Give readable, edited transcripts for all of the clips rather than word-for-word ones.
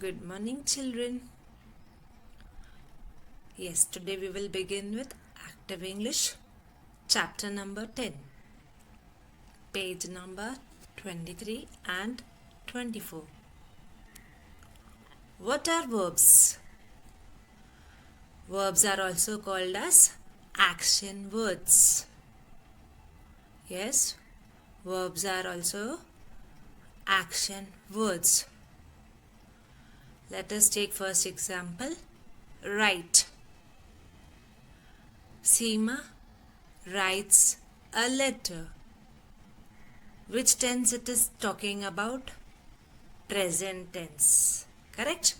Good morning, children. Yes, today we will begin with Active English, chapter number 10, page number 23 and 24. What are verbs? Verbs are also called as action words. Yes, verbs are also action words. Let us take first example. Write. Seema writes a letter. Which tense it is talking about? Present tense. Correct?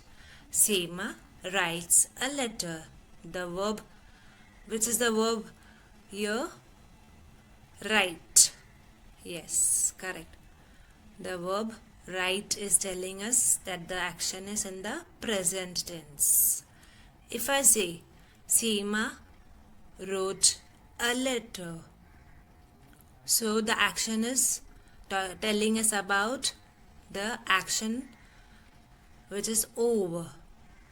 Seema writes a letter. The verb, which is the verb here? Write. Yes, correct. The verb write is telling us that the action is in the present tense. If I say Seema wrote a letter, so the action is telling us about the action which is over,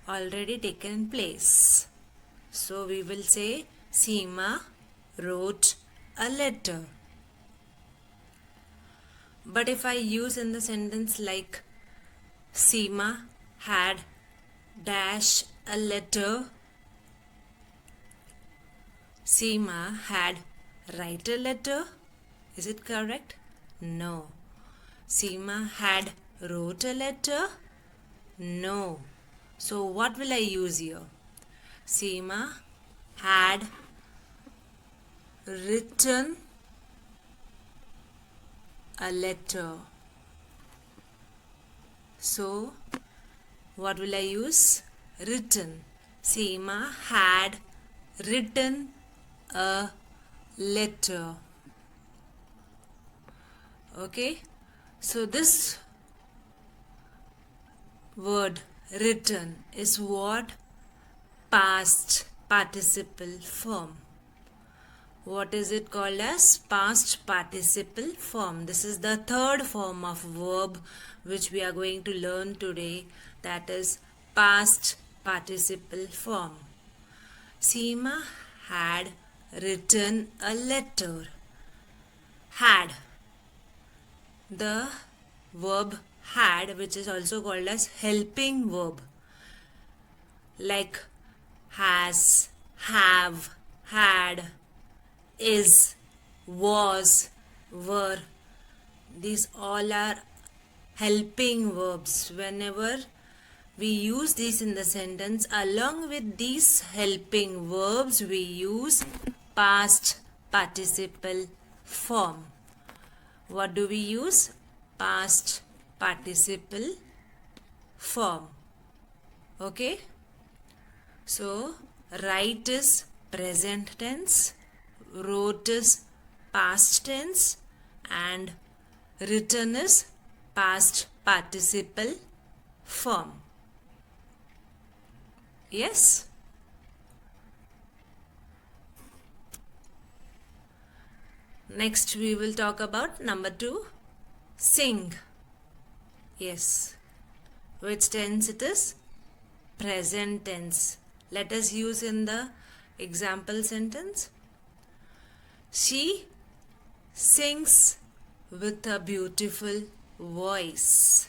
already taken place. So we will say Seema wrote a letter. But if I use in the sentence like Seema had dash a letter, Seema had write a letter, is it correct? No. Seema had wrote a letter? No. So what will I use here? Seema had written a letter. So what will I use? Written. Seema had written a letter. Okay. So this word written is what? Past participle form. What is it called as? Past participle form. This is the third form of verb which we are going to learn today. That is past participle form. Seema had written a letter. Had. The verb had, which is also called as helping verb, like has, have, had, is, was, were. These all are helping verbs. Whenever we use these in the sentence, along with these helping verbs, we use past participle form. What do we use? Past participle form. Okay? So, write is present tense, wrote is past tense, and written is past participle form. Yes? Next we will talk about number 2, sing. Yes. Which tense it is? Present tense. Let us use in the example sentence. She sings with a beautiful voice.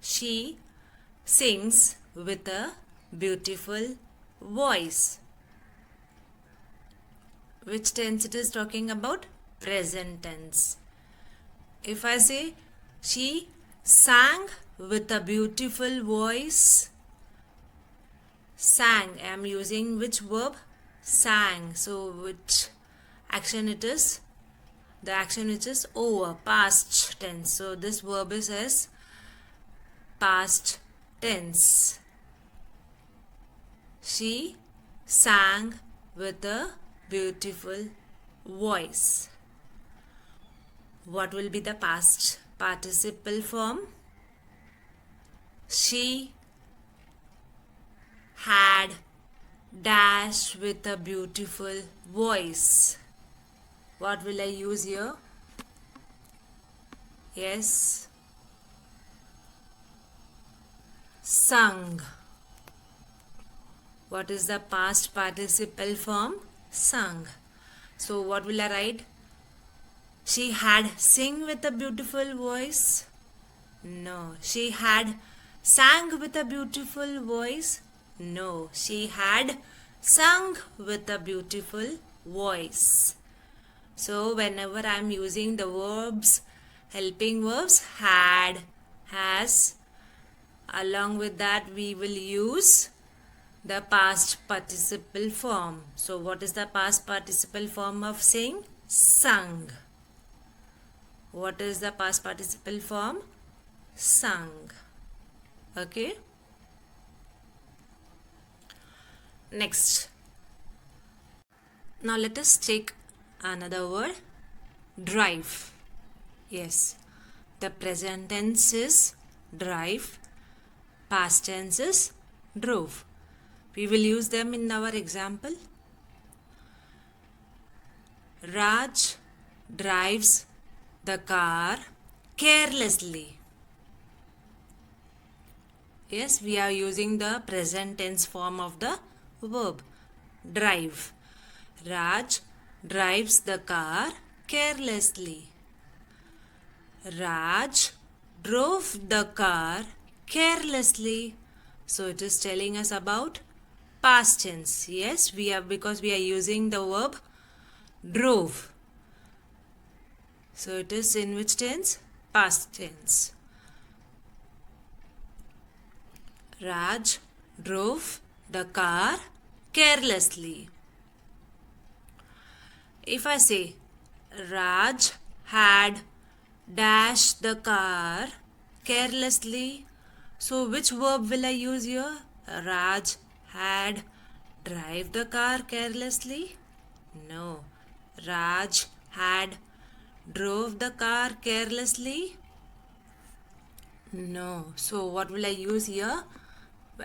She sings with a beautiful voice. Which tense it is talking about? Present tense. If I say she sang with a beautiful voice, sang, I am using which verb? Sang. So which action it is? The action which is over, past tense. So this verb is as past tense. She sang with a beautiful voice. What will be the past participle form? She had dash with a beautiful voice. What will I use here? Yes. sung. What is the past participle form? Sung. So what will I write? She had sing with a beautiful voice. No. She had sang with a beautiful voice. No. She had sung with a beautiful voice. So whenever I am using the verbs, helping verbs, had, has, along with that we will use the past participle form. So what is the past participle form of sing? Sung. What is the past participle form? Sung. Okay. Next. Now let us take another word. Drive. Yes. The present tense is drive. Past tense is drove. We will use them in our example. Raj drives the car carelessly. Yes, we are using the present tense form of the verb drive. Raj drives the car carelessly. Raj drove the car carelessly. So it is telling us about past tense. Yes, because we are using the verb drove. So it is in which tense? Past tense. Raj drove the car carelessly. If I say Raj had dashed the car carelessly, so which verb will I use here? Raj had drive the car carelessly? No. Raj had drove the car carelessly? No. So what will I use here?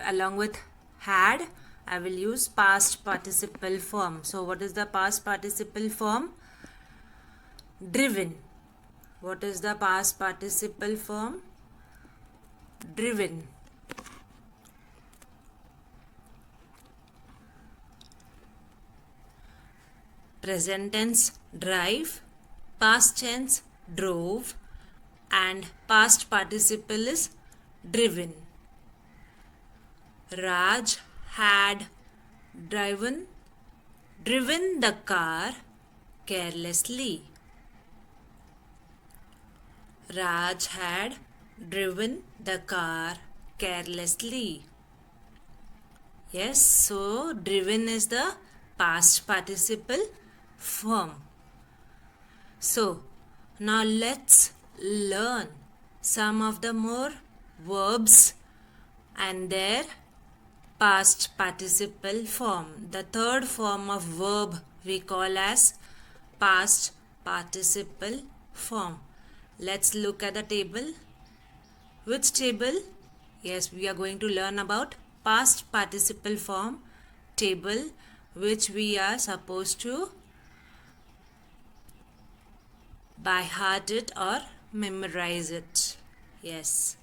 Along with had, I will use past participle form. So what is the past participle form? Driven. What is the past participle form? Driven. Present tense drive, past tense drove, and past participle is driven. Raj had driven the car carelessly. Raj had driven the car carelessly. Yes, so driven is the past participle form. So now let's learn some of the more verbs and their past participle form. The third form of verb we call as past participle form. Let's look at the table. Which table? Yes, we are going to learn about past participle form table, which we are supposed to by heart it or memorize it. Yes.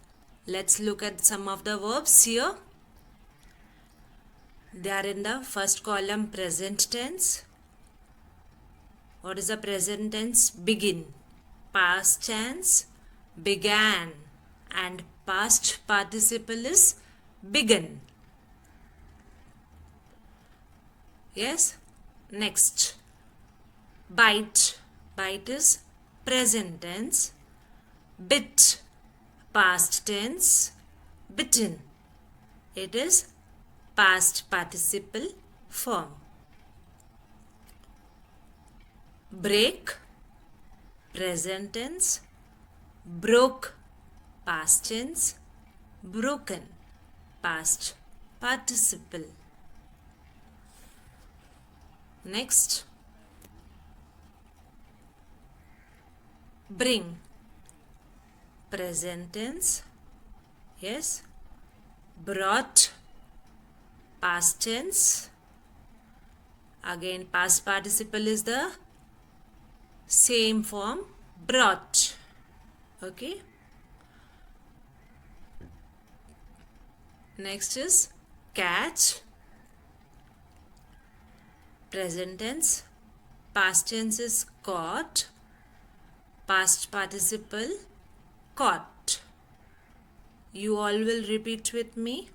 Let's look at some of the verbs here. They are in the first column, present tense. What is the present tense? Begin. Past tense, began. And past participle is begun. Yes. Next. Bite. Bite is present tense. Bit. Past tense. Bitten. It is past participle form. Break. Present tense. Broke. Past tense. Broken. Past participle. Next. Bring. Present tense. Yes. Brought. Past tense. Again, past participle is the same form. Brought. Okay. Next is catch, present tense, past tense is caught, past participle caught. You all will repeat with me.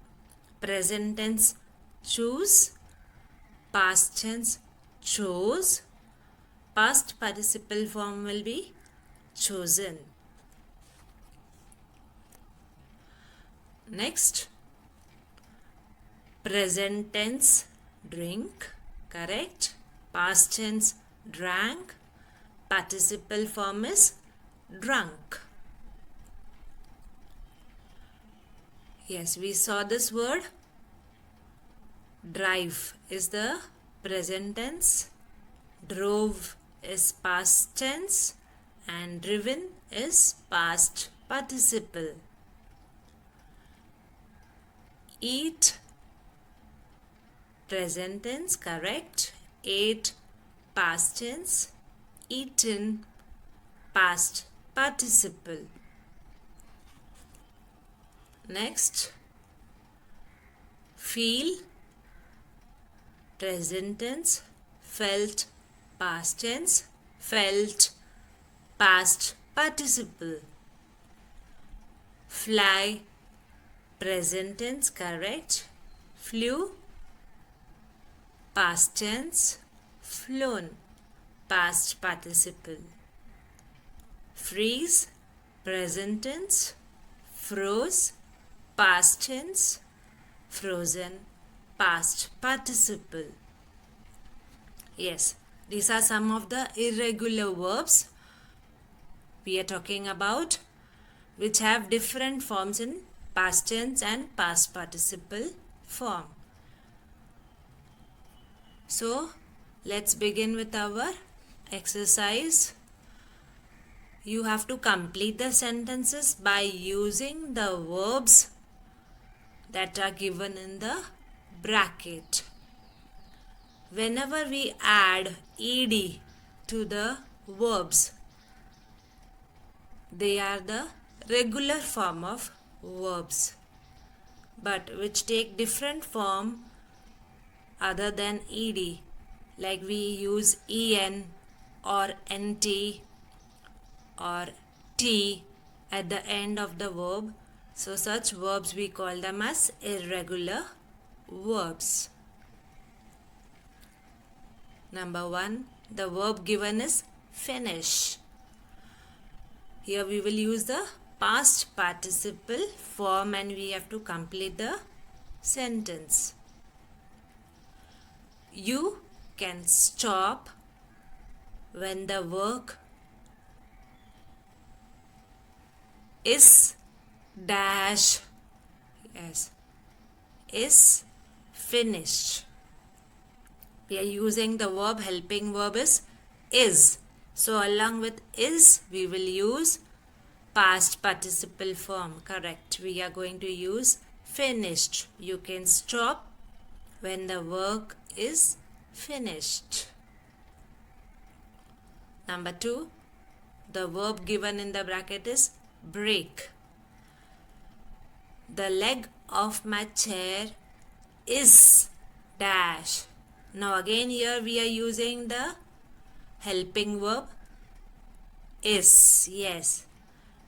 Present tense choose, past tense chose, past participle form will be chosen. Next, present tense drink, correct. Past tense drank, participle form is drunk. Yes, we saw this word. Drive is the present tense, drove is past tense, and driven is past participle. Eat, present tense, correct. Ate, past tense. Eaten, past participle. Next, feel, present tense. Felt, past tense. Felt, past participle. Fly, present tense, correct. Flew, past tense. Flown, past participle. Freeze, present tense. Froze, past tense. Frozen, past participle. Yes, these are some of the irregular verbs we are talking about, which have different forms in past tense and past participle form. So, let's begin with our exercise. You have to complete the sentences by using the verbs that are given in the bracket. Whenever we add ed to the verbs, they are the regular form of verbs, but which take different form other than ed, like we use en or nt or t at the end of the verb. So such verbs we call them as irregular verbs. Number 1, the verb given is finish. Here we will use the past participle form and we have to complete the sentence. You can stop when the work is dash, yes, is finished. We are using the verb, helping verb is. So along with is, we will use past participle form, correct. We are going to use finished. You can stop when the work is finished. Number 2, the verb given in the bracket is break. The leg of my chair is dash. Now again here we are using the helping verb is. Yes,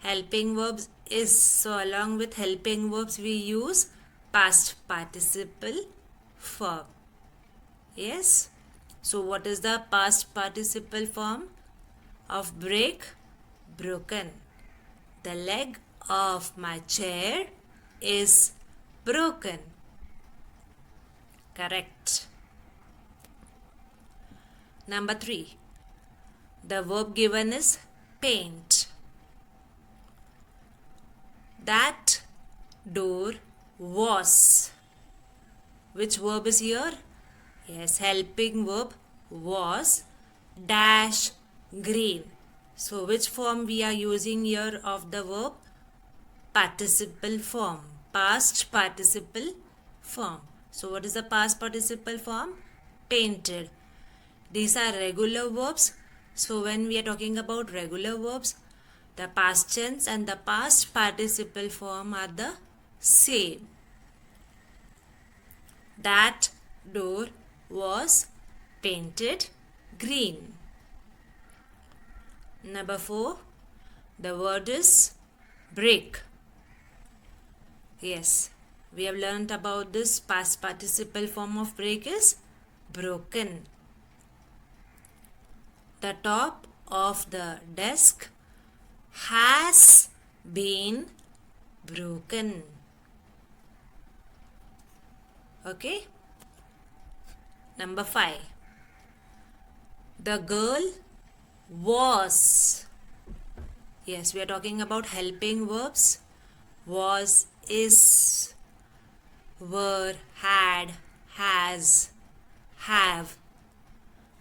helping verbs is. So along with helping verbs we use past participle form. Yes. So what is the past participle form of break? Broken. The leg of my chair is broken. Correct. Number 3, the verb given is paint. That door was. Which verb is here? Yes, helping verb was dash green. So which form we are using here of the verb? Participle form, past participle form. So what is the past participle form? Painted. These are regular verbs. So when we are talking about regular verbs, the past tense and the past participle form are the same. That door was painted green. Number 4. The word is break. Yes, we have learnt about this past participle form of break is broken. The top of the desk has been broken. Okay. Number 5. The girl was. Yes, we are talking about helping verbs. Was, is, were, had, has, have.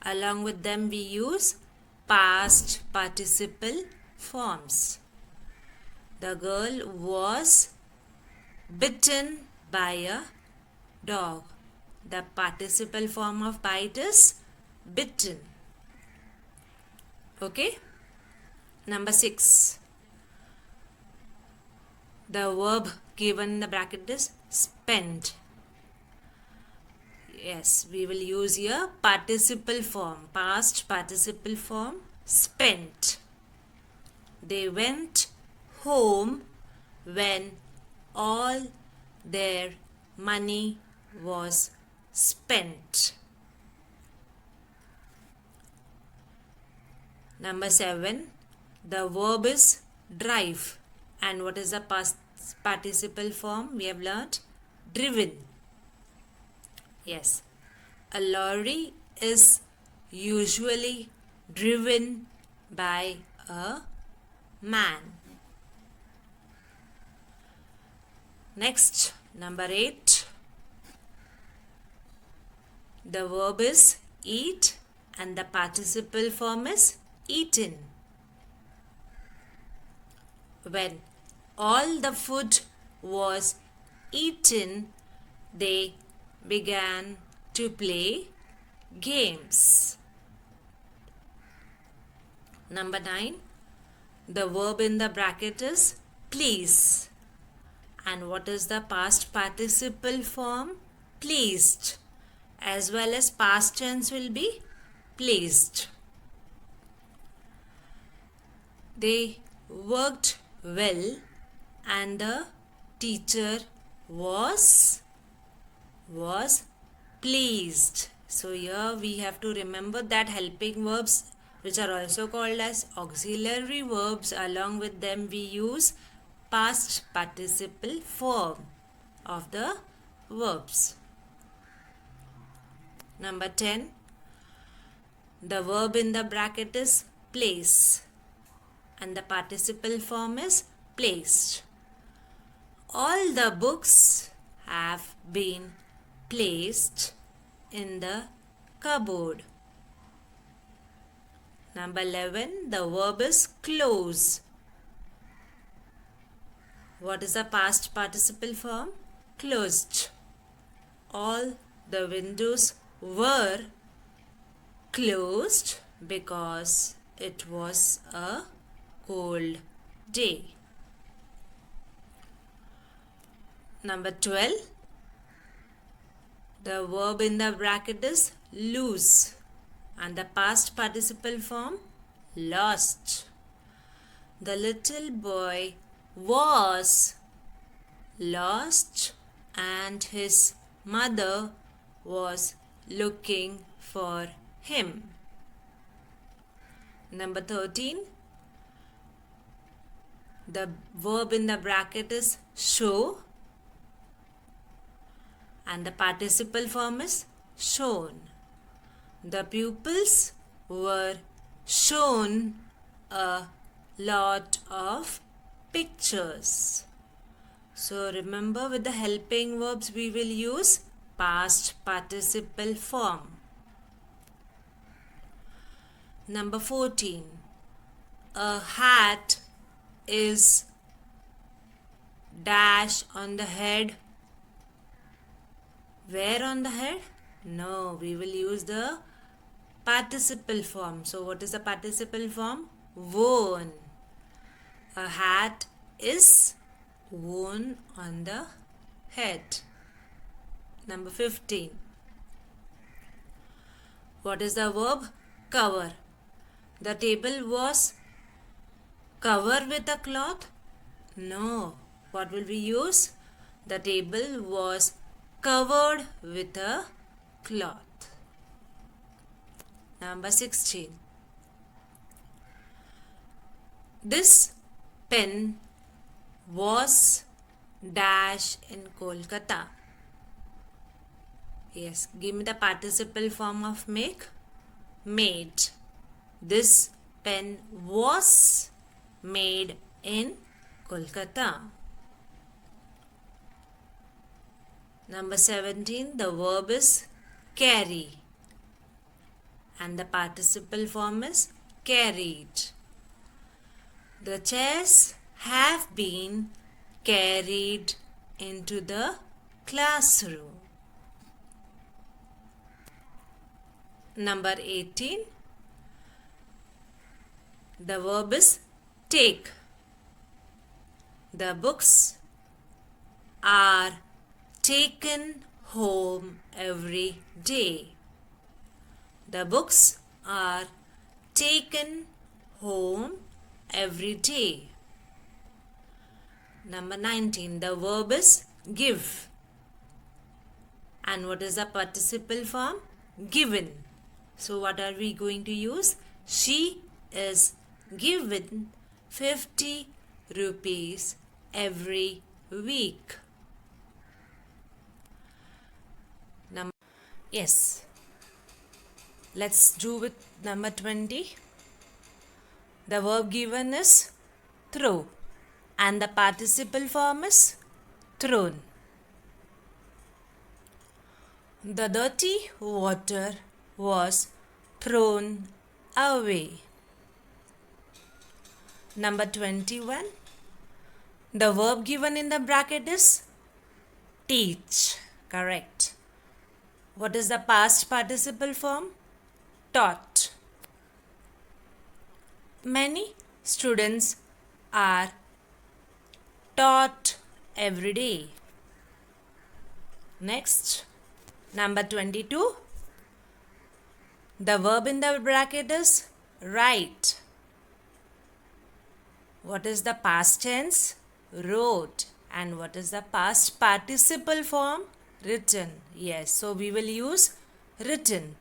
Along with them we use past participle forms. The girl was bitten by a dog. The participle form of bite is bitten. Okay. Number 6. The verb given in the bracket is spent. Yes, we will use here participle form, past participle form, spent. They went home when all their money was spent. Number 7. The verb is drive. And what is the past participle form? We have learnt driven. Yes, a lorry is usually driven by a man. Next, number 8. The verb is eat and the participle form is eaten. When all the food was eaten, they began to play games. Number 9. The verb in the bracket is please. And what is the past participle form? Pleased. As well as past tense will be pleased. They worked well and the teacher was pleased. So here we have to remember that helping verbs, which are also called as auxiliary verbs, along with them we use past participle form of the verbs. Number 10. The verb in the bracket is place and the participle form is placed. All the books have been placed in the cupboard. Number 11. The verb is close. What is the past participle form? Closed. All the windows were closed because it was a cold day. Number 12. The verb in the bracket is lose and the past participle form lost. The little boy was lost and his mother was looking for him. Number 13. The verb in the bracket is show and the participle form is shown. The pupils were shown a lot of pictures. So remember, with the helping verbs we will use past participle form. Number 14. A hat is dash on the head. Where on the head? No, we will use the participle form. So what is the participle form? Worn. A hat is worn on the head. Number 15. What is the verb? Cover. The table was covered with a cloth? No. What will we use? The table was covered with a cloth. Number 16. This pen was dash in Kolkata. Yes, give me the participle form of make. Made. This pen was made in Kolkata. Number 17, the verb is carry. And the participle form is carried. The chairs have been carried into the classroom. Number 18. The verb is take. The books are taken home every day. The books are taken home every day. Number 19. The verb is give. And what is the participle form? Given. So what are we going to use? She is given 50 rupees every week. Yes. Let's do with number 20. The verb given is throw. And the participle form is thrown. The dirty water was thrown away. Number 21. The verb given in the bracket is teach. Correct. What is the past participle form? Taught. Many students are taught every day. Next, number 22. The verb in the bracket is write. What is the past tense? Wrote. And what is the past participle form? Written. Yes, so we will use written.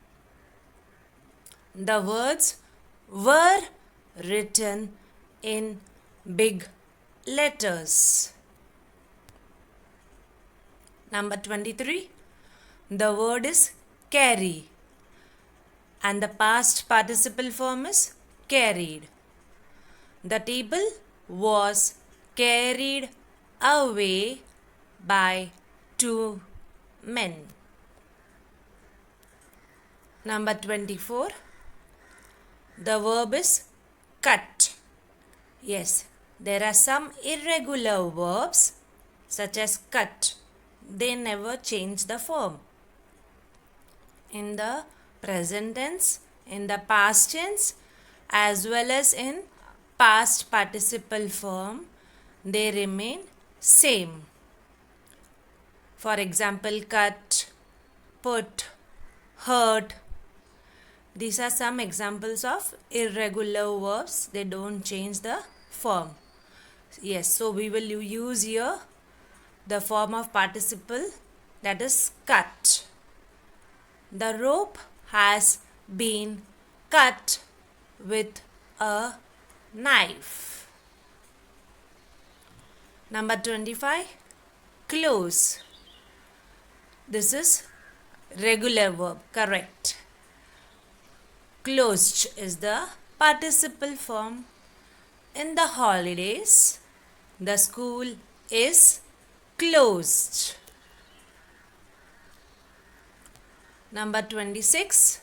The words were written in big letters. Number 23. The word is carry. And the past participle form is carried. The table was carried away by 2 men. Number 24. The verb is cut. Yes, there are some irregular verbs such as cut. They never change the form. In the present tense, in the past tense, as well as in past participle form, they remain same. For example, cut, put, hurt. These are some examples of irregular verbs. They don't change the form. Yes, so we will use here the form of participle, that is cut. The rope has been cut with a knife. Number 25. Close. This is regular verb. Correct. Closed is the participle form. In the holidays, the school is closed. Number 26.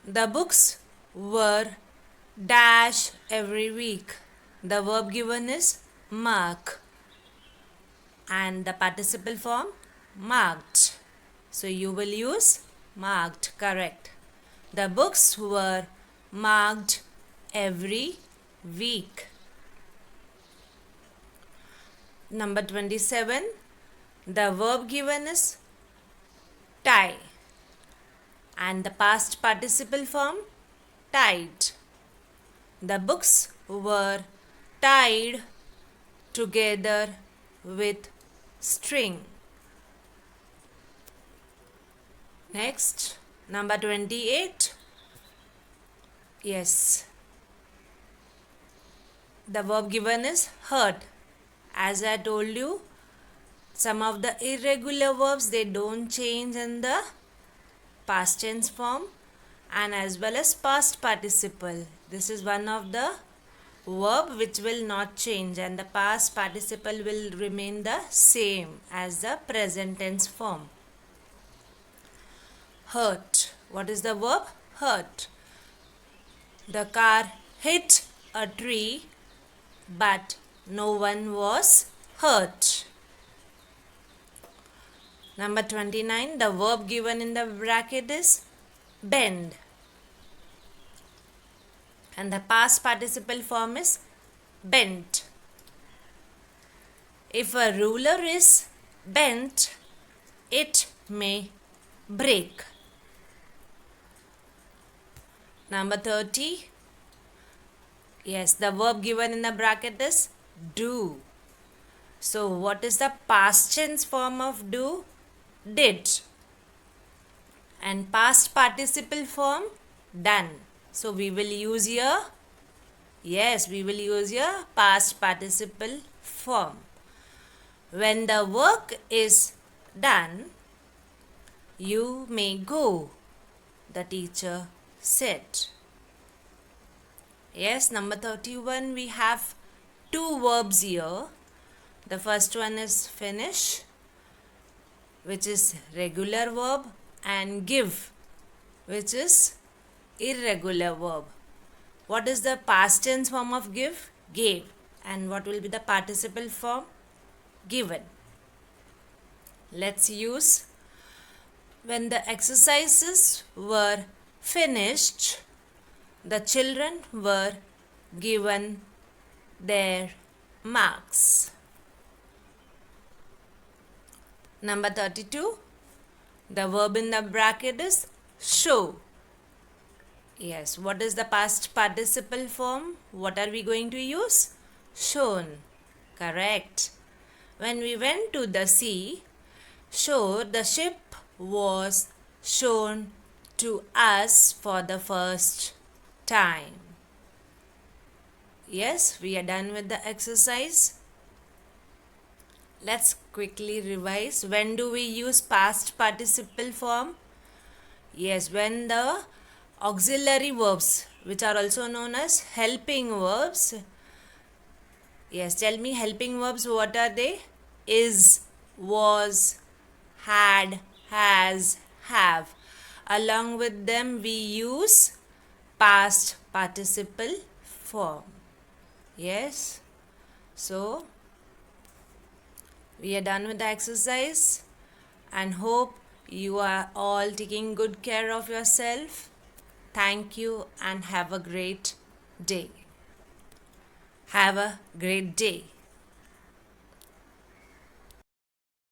The books were dash every week. The verb given is mark. And the participle form marked. So you will use marked. Correct. The books were marked every week. Number 27. The verb given is tie. And the past participle form, tied. The books were tied together with string. Next, number 28. Yes. The verb given is hurt. As I told you, some of the irregular verbs, they don't change in the past tense form and as well as past participle. This is one of the verb which will not change and the past participle will remain the same as the present tense form. Hurt. What is the verb? Hurt. The car hit a tree but no one was hurt. Number 29, the verb given in the bracket is bend. And the past participle form is bent. If a ruler is bent, it may break. Number 30. Yes, the verb given in the bracket is do. So, what is the past tense form of do? Did. And past participle form, done. So, we will use here, yes, we will use here past participle form. When the work is done, you may go, the teacher said. Yes, number 31, we have two verbs here. The first one is finish, which is regular verb, and give, which is irregular verb. What is the past tense form of give? Gave. And what will be the participle form? Given. Let's use. When the exercises were finished, the children were given their marks. Number 32. The verb in the bracket is show. Yes, what is the past participle form? What are we going to use? Shown. Correct. When we went to the sea shore, the ship was shown to us for the first time. Yes, we are done with the exercise. Let's quickly revise. When do we use past participle form? Yes, when the auxiliary verbs, which are also known as helping verbs. Yes, tell me, helping verbs, what are they? Is, was, had, has, have. Along with them, we use past participle form. Yes. So, we are done with the exercise and hope you are all taking good care of yourself. Thank you and have a great day. Have a great day.